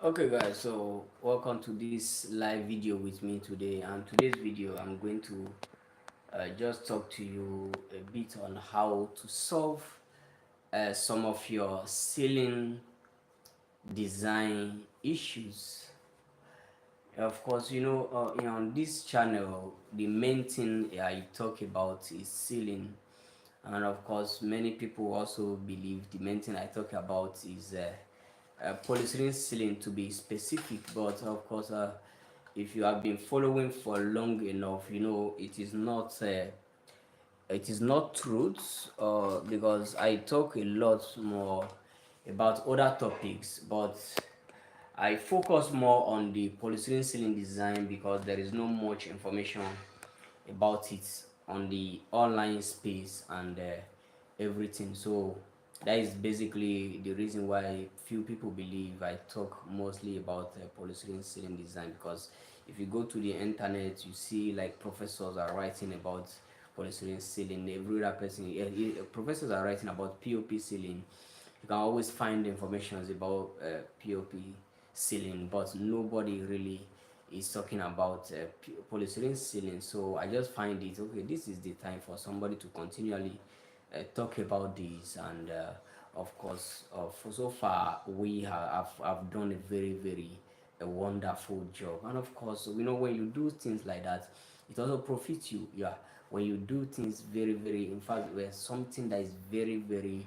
Okay guys, so welcome to this live video with me today, and today's video I'm going to just talk to you a bit on how to solve some of your ceiling design issues. Of course, on this channel the main thing I talk about is ceiling, and of course many people also believe the main thing I talk about is polystyrene ceiling, to be specific. But of course, if you have been following for long enough, you know it is not truth, because I talk a lot more about other topics, but I focus more on the polystyrene ceiling design because there is no much information about it on the online space and everything. So that is basically the reason why few people believe I talk mostly about polystyrene ceiling design, because if you go to the internet you see like professors are writing about polystyrene ceiling, every other person, professors are writing about pop ceiling. You can always find information about pop ceiling, but nobody really is talking about polystyrene ceiling. So I just find it okay, this is the time for somebody to continually talk about this. And of course, for so far we have done a very a wonderful job. And of course, when you do things like that, it also profits you. Yeah, when you do things very, in fact, where something that is very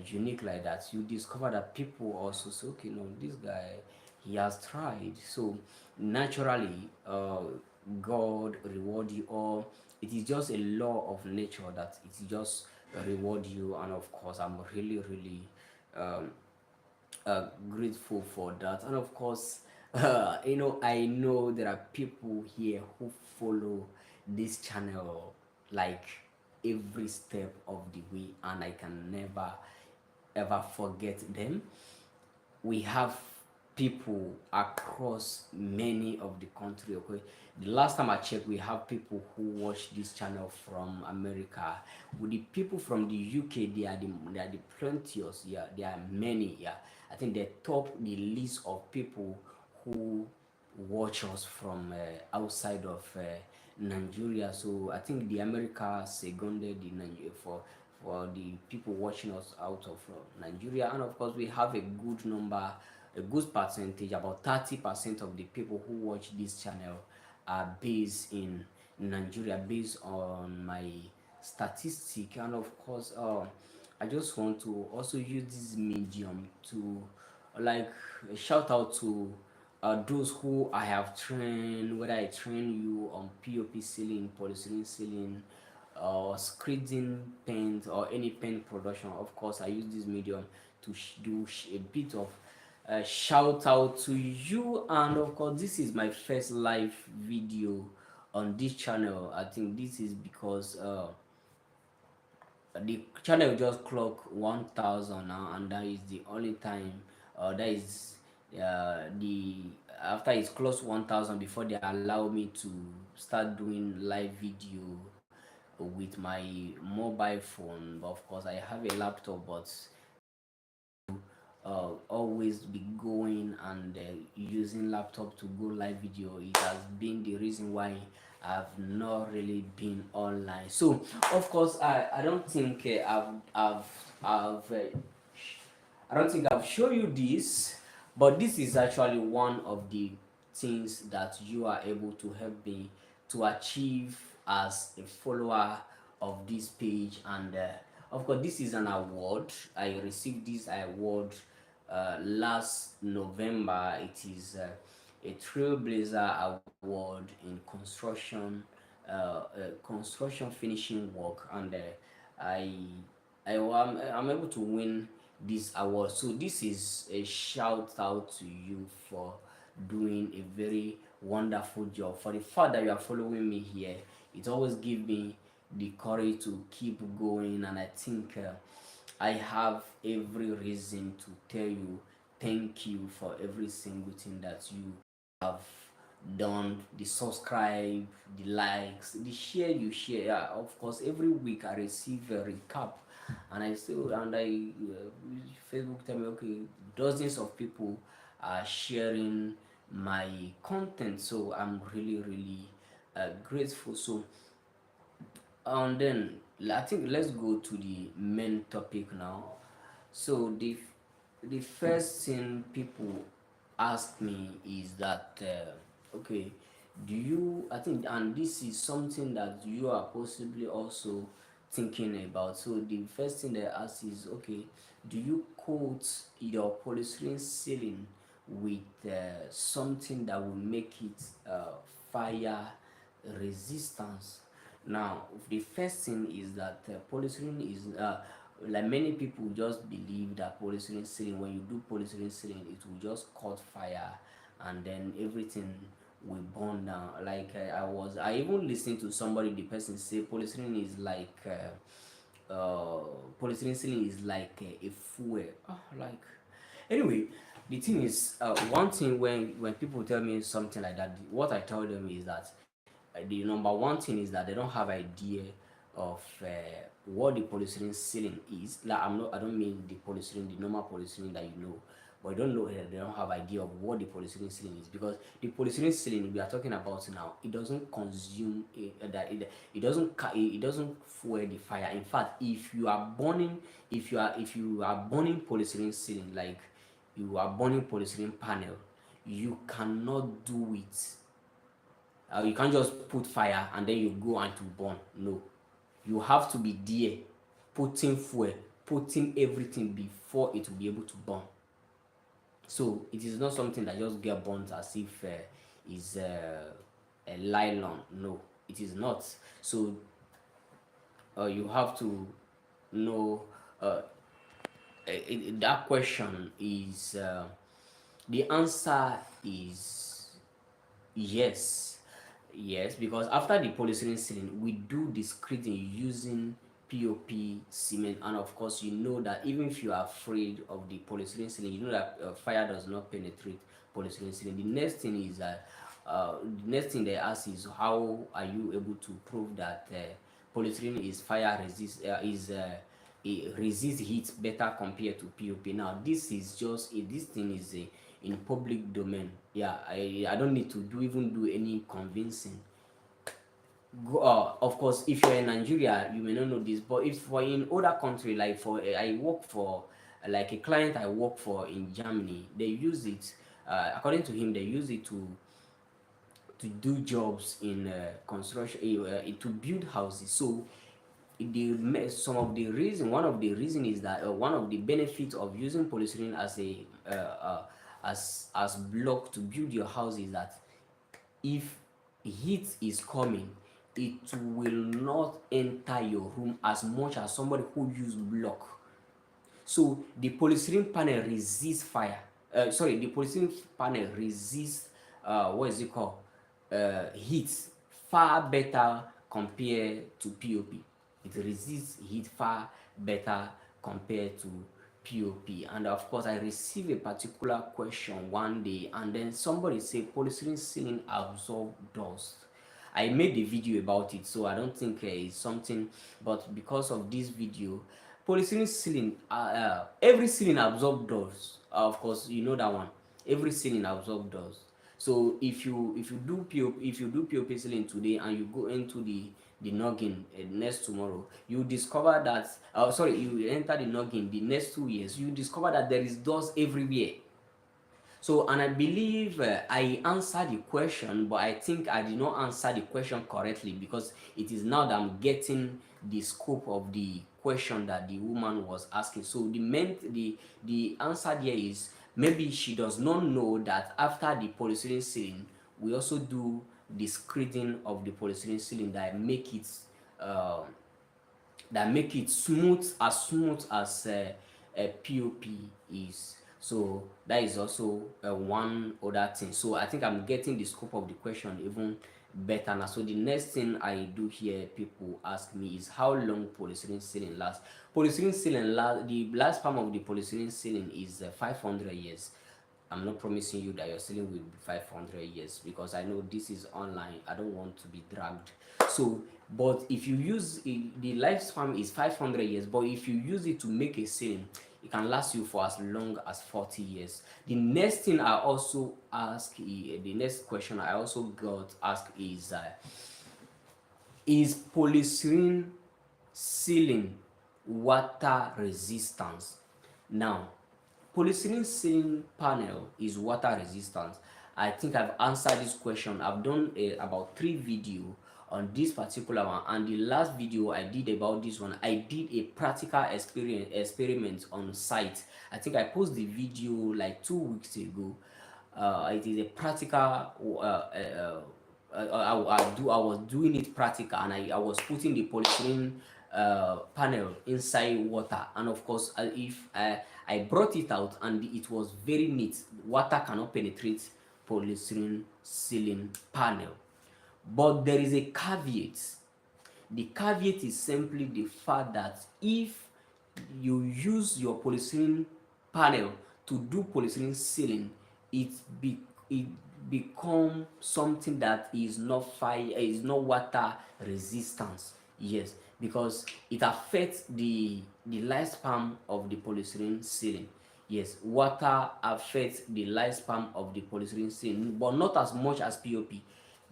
unique like that, you discover that people also say, okay, no, this guy, he has tried. So naturally, God reward you, or it is just a law of nature that it just reward you. And of course, I'm really um, grateful for that. And of course, I know there are people here who follow this channel like every step of the way, and I can never ever forget them. We have people across many of the country. Okay, the last time I checked, we have people who watch this channel from America. With the people from the UK, they are the plenteous. Yeah, there are many. Yeah, I think they top the list of people who watch us from outside of Nigeria. So I think the America seconded the Nigeria for the people watching us out of Nigeria. And of course we have a good number, a good percentage, about 30% of the people who watch this channel are based in Nigeria, based on my statistic. And of course, I just want to also use this medium to like shout out to those who I have trained, whether I train you on POP ceiling, polystyrene ceiling, or screening paint, or any paint production. Of course, I use this medium to do a bit of shout out to you. And of course, this is my first live video on this channel. I think this is because the channel just clock 1000 now, and that is the only time that is the after it's close 1000 before they allow me to start doing live video with my mobile phone. But of course I have a laptop, but always be going and using laptop to go live video, it has been the reason why I've not really been online. So of course I don't think I don't think I've shown you this, but this is actually one of the things that you are able to help me to achieve as a follower of this page. And of course, this is an award. I received this award last November. It is a Trailblazer Award in construction finishing work, and I I'm able to win this award. So this is a shout out to you for doing a very wonderful job. For the fact that you are following me here, it always gives me the courage to keep going. And I think I have every reason to tell you thank you for every single thing that you have done, the subscribe, the likes, the share you share. Yeah, of course every week I receive a recap, and I Facebook tell me, okay, dozens of people sharing my content. So I'm really, really grateful. So and then I think let's go to the main topic now. So the first thing people ask me is that okay, do you? I think, and this is something that you are possibly also thinking about. So the first thing they ask is okay, do you coat your polystyrene ceiling with something that will make it fire resistance? Now, the first thing is that polystyrene is like many people just believe that polystyrene ceiling, when you do polystyrene ceiling, it will just caught fire and then everything will burn down. Like I even listened to somebody, the person say polystyrene is like polystyrene ceiling is like a fuel. Oh, like anyway, the thing is, one thing when people tell me something like that, what I tell them is that the number one thing is that they don't have idea of what the polystyrene ceiling is. Like I don't mean the polystyrene, the normal polystyrene that you know, but I don't know. They don't have idea of what the polystyrene ceiling is, because the polystyrene ceiling we are talking about now, it doesn't consume it doesn't fuel the fire. In fact, if you are burning, if you are burning polystyrene ceiling, like you are burning polystyrene panel, you cannot do it. You can't just put fire and then you go and to burn. No, you have to be there, putting fuel, putting everything before it will be able to burn. So it is not something that just get burnt as if is a nylon. No, it is not. So you have to know that question is the answer is yes. Yes, because after the polystyrene ceiling, we do the screening using POP cement, and of course, you know that even if you are afraid of the polystyrene ceiling, you know that fire does not penetrate polystyrene ceiling. The next thing is that the next thing they ask is how are you able to prove that polystyrene is fire resist it resists heat better compared to POP. Now, this is just this thing is a in public domain. Yeah, I don't need to even do any convincing. Of course, if you're in Nigeria, you may not know this, but if for in other country, like for I work for like a client I work for in Germany, they use it. According to him, they use it to do jobs in construction, to build houses. So some of the reason one of the reason is that one of the benefits of using polystyrene as a as block to build your house is that if heat is coming, it will not enter your room as much as somebody who use block. So the polystyrene panel resists fire. Sorry, the polystyrene panel resists what is it called? Heat far better compared to POP. It resists heat far better compared to POP. And of course, I received a particular question one day, and then somebody said polystyrene ceiling absorb dust. I made a video about it, so I don't think it's something, but because of this video, polystyrene ceiling, every ceiling absorb dust. Of course, you know that one. Every ceiling absorb dust. So if you do POP ceiling today and you go into the noggin next tomorrow, you discover that sorry, you enter the noggin the next 2 years, you discover that there is dust everywhere. So, and I believe I answered the question, but I think I did not answer the question correctly, because it is now that I'm getting the scope of the question that the woman was asking. So the answer there is maybe she does not know that after the polystyrene ceiling, we also do the screening of the polystyrene ceiling uh, that make it smooth as a POP is. So that is also one other thing. So I think I'm getting the scope of the question even better now. So the next thing I do hear people ask me is how long polystyrene ceiling lasts. Polystyrene ceiling last the lifespan of the polystyrene ceiling is 500 years. I'm not promising you that your ceiling will be 500 years, because I know this is online. I don't want to be dragged. So, but if you use it, the lifespan is 500 years, but if you use it to make a ceiling, It can last you for as long as 40 years. The next thing I also ask, the next question I also got asked is polystyrene ceiling water resistance? Now, polystyrene ceiling panel is water resistant. I think I've answered this question. I've done about 3 video on this particular one, and the last video I did about this one, I did a practical experiment on site. I think I posted the video like 2 weeks ago. It is a practical I was doing it practical, and I was putting the polystyrene panel inside water, and of course if I brought it out, and it was very neat. Water cannot penetrate polystyrene ceiling panel, but there is a caveat. The caveat is simply the fact that if you use your polystyrene panel to do polystyrene ceiling, it it become something that is not water resistance. Yes, because it affects the lifespan of the polystyrene ceiling. Yes, water affects the lifespan of the polystyrene ceiling, but not as much as POP,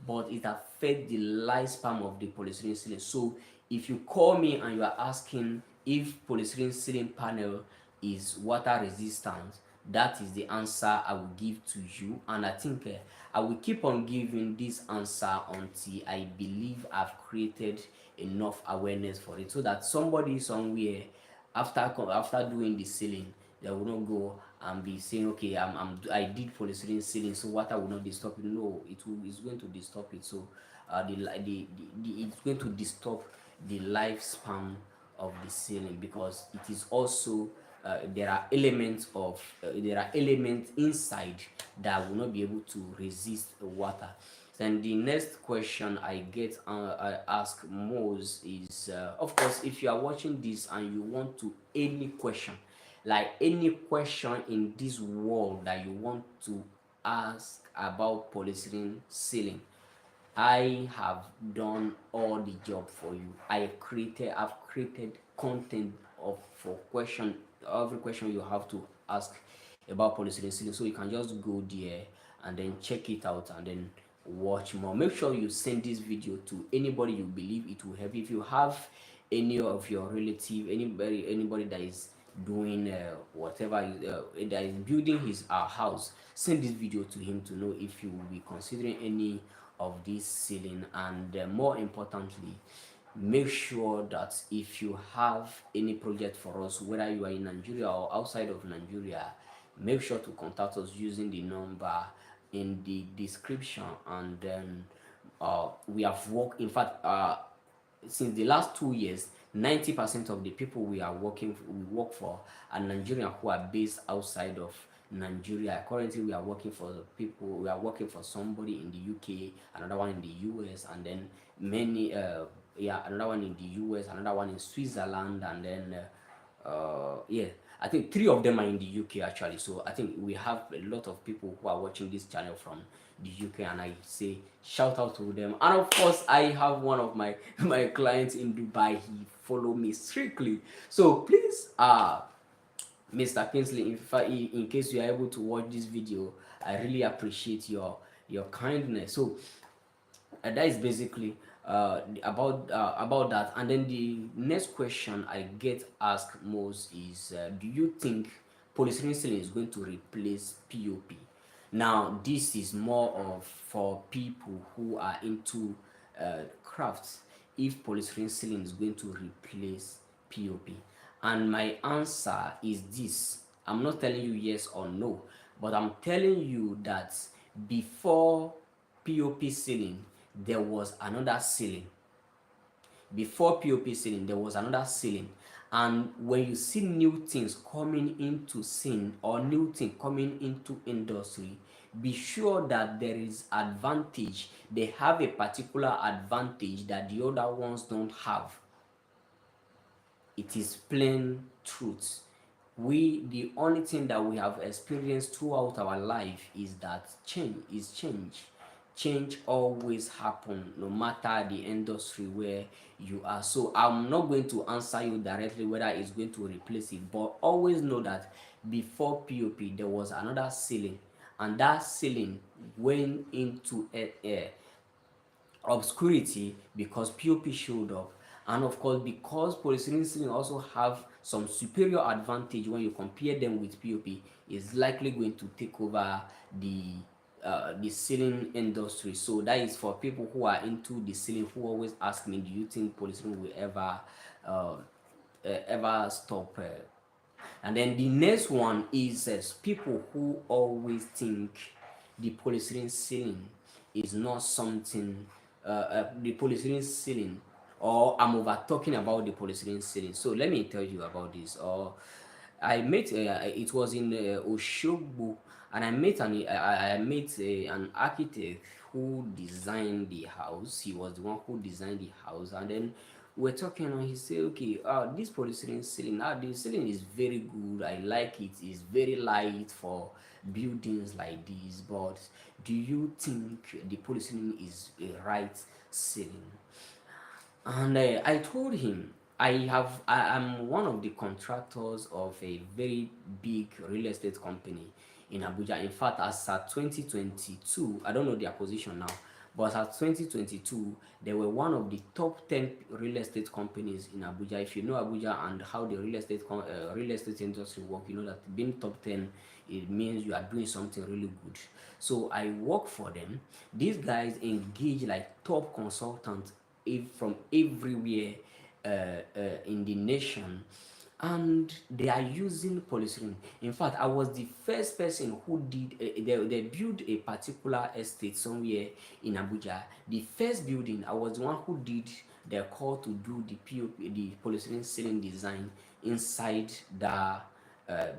but it affects the lifespan of the polystyrene ceiling. So if you call me and you are asking if polystyrene ceiling panel is water resistant, that is the answer I will give to you, and I think I will keep on giving this answer until I believe I've created enough awareness for it, so that somebody somewhere after doing the ceiling, they will not go and be saying, okay, I did polystyrene ceiling, so water will not disturb it. No, it's going to disturb it. So it's going to disturb the lifespan of the ceiling, because it is also there are elements inside that will not be able to resist the water. Then the next question I ask most is, of course, if you are watching this and you want to any question, like any question in this world that you want to ask about polystyrene ceiling, I have done all the job for you. I've created content of for question, every question you have to ask about polystyrene ceiling. So you can just go there and then check it out and then watch more. Make sure you send this video to anybody you believe it will help. If you have any of your relative, anybody that is doing whatever that is building his house, send this video to him to know if you will be considering any of this ceiling. And more importantly, make sure that if you have any project for us, whether you are in Nigeria or outside of Nigeria, make sure to contact us using the number in the description. And then we have worked, in fact, since the last 2 years, 90% of the people we work for are Nigerian who are based outside of Nigeria. Currently, we are working for somebody in the UK, another one in the US, and then another one in the US, another one in Switzerland, and then I think 3 of them are in the UK actually. So I think we have a lot of people who are watching this channel from the UK, and I say shout out to them. And of course, I have one of my clients in Dubai. He follow me strictly. So please, Mr. Kingsley, in case you are able to watch this video, I really appreciate your kindness. So that is basically about that. And then the next question I get asked most is, do you think polystyrene ceiling is going to replace POP? Now this is more of for people who are into crafts, if polystyrene ceiling is going to replace POP. And my answer is this: I'm not telling you yes or no, but I'm telling you that before POP ceiling, there was another ceiling. Before POP ceiling, there was another ceiling. And when you see new things coming into scene or new thing coming into industry, be sure that there is advantage. They have a particular advantage that the other ones don't have. It is plain truth. The only thing that we have experienced throughout our life is that change. change always happen no matter the industry where you are. So I'm not going to answer you directly whether it's going to replace it, but always know that before pop there was another ceiling, and that ceiling went into a obscurity because pop showed up. And of course, because polyethylene ceiling also have some superior advantage when you compare them with pop, is likely going to take over the ceiling industry. So that is for people who are into the ceiling, who always ask me, do you think polyethylene will uh, ever stop? And then the next one is people who always think the polyethylene ceiling is not something, the polyethylene ceiling, or I'm over talking about the polyethylene ceiling. So let me tell you about this. I met, it was in Oshogbo, and I met an architect who designed the house. He was the one who designed the house, and then we're talking, and he said, okay, this polyethylene ceiling, the ceiling is very good. I like it. It's very light for buildings like this. But do you think the polyethylene is a right ceiling? And I told him I'm one of the contractors of a very big real estate company in Abuja. In fact, as at 2022, I don't know their position now, but at 2022, they were one of the top 10 real estate companies in Abuja. If you know Abuja and how the real estate industry work, you know that being top 10, it means you are doing something really good. So I work for them. These guys engage like top consultants from everywhere in the nation, and they are using polyethylene. In fact, I was the first person who did they built a particular estate somewhere in Abuja. The first building, I was the one who did the call to do the POP, the polyethylene ceiling design inside the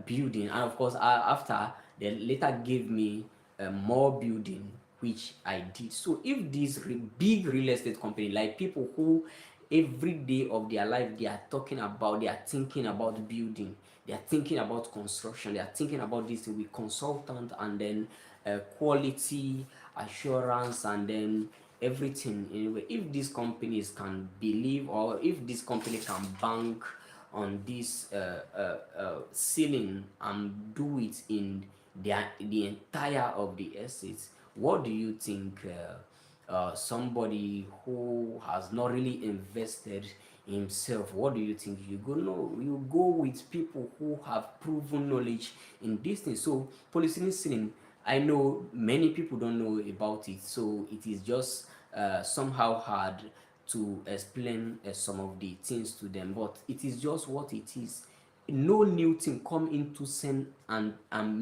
building. And of course, after they later gave me more building, which I did. So if these big real estate company, like people who every day of their life they are talking about, they are thinking about building, they are thinking about construction, they are thinking about this with consultant, and then quality assurance, and then everything. Anyway, if these companies can believe, or if this company can bank on this ceiling and do it in the entire of the estates, what do you think somebody who has not really invested himself, what do you think? You go with people who have proven knowledge in this thing. So polyethylene ceiling, I know many people don't know about it, so it is just somehow hard to explain some of the things to them, but it is just what it is. No new thing come into scene and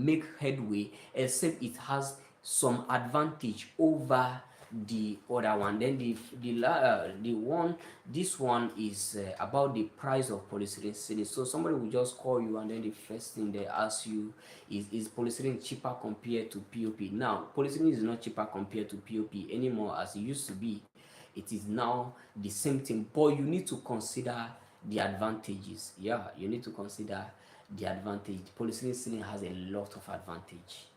make headway except it has some advantage over the other one. Then the one, this one is about the price of polyethylene ceiling. So somebody will just call you, and then the first thing they ask you is polyethylene cheaper compared to pop? Now polyethylene is not cheaper compared to pop anymore as it used to be. It is now the same thing, but you need to consider the advantages. Yeah, you need to consider the advantage. Polyethylene ceiling has a lot of advantage.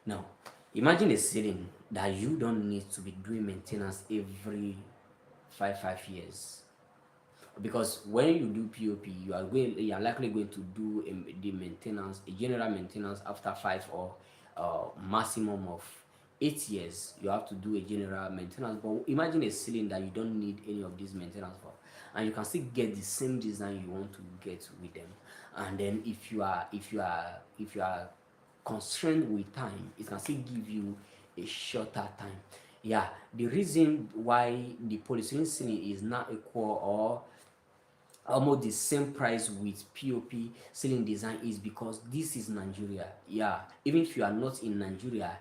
Now, imagine a ceiling that you don't need to be doing maintenance every five years, because when you do POP, you are likely going to do the maintenance, a general maintenance after 5 or maximum of 8 years. You have to do a general maintenance. But imagine a ceiling that you don't need any of these maintenance for, and you can still get the same design you want to get with them. And then if you are constrained with time, it can still give you a shorter time. Yeah, the reason why the polyethylene ceiling is not equal or almost the same price with pop ceiling design is because this is Nigeria. Yeah, even if you are not in Nigeria,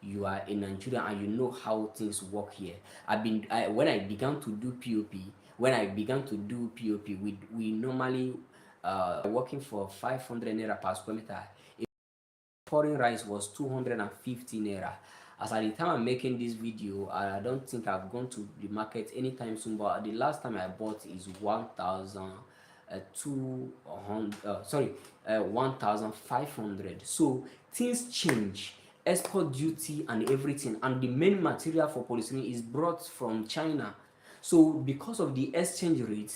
you are in Nigeria and you know how things work here. When I began to do pop, we normally working for 500 naira per square meter. Pouring rice was 250 naira. As at the time I'm making this video, I don't think I've gone to the market anytime soon, but the last time I bought is 1,200 1,500. So things change export duty and everything, and the main material for polyethylene is brought from China. So because of the exchange rate,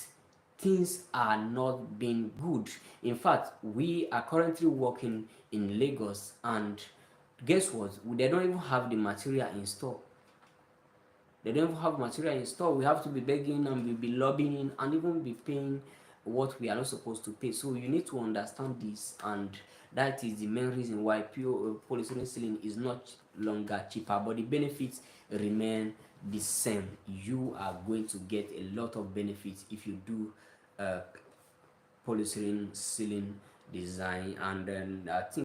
things are not being good. In fact, we are currently working in Lagos, and guess what? They don't even have the material in store. They don't have material in store. We have to be begging and we be lobbying and even be paying what we are not supposed to pay. So you need to understand this, and that is the main reason why pure polyethylene ceiling is not longer cheaper, but the benefits remain the same. You are going to get a lot of benefits if you do uh, polyethylene ceiling design, and then I think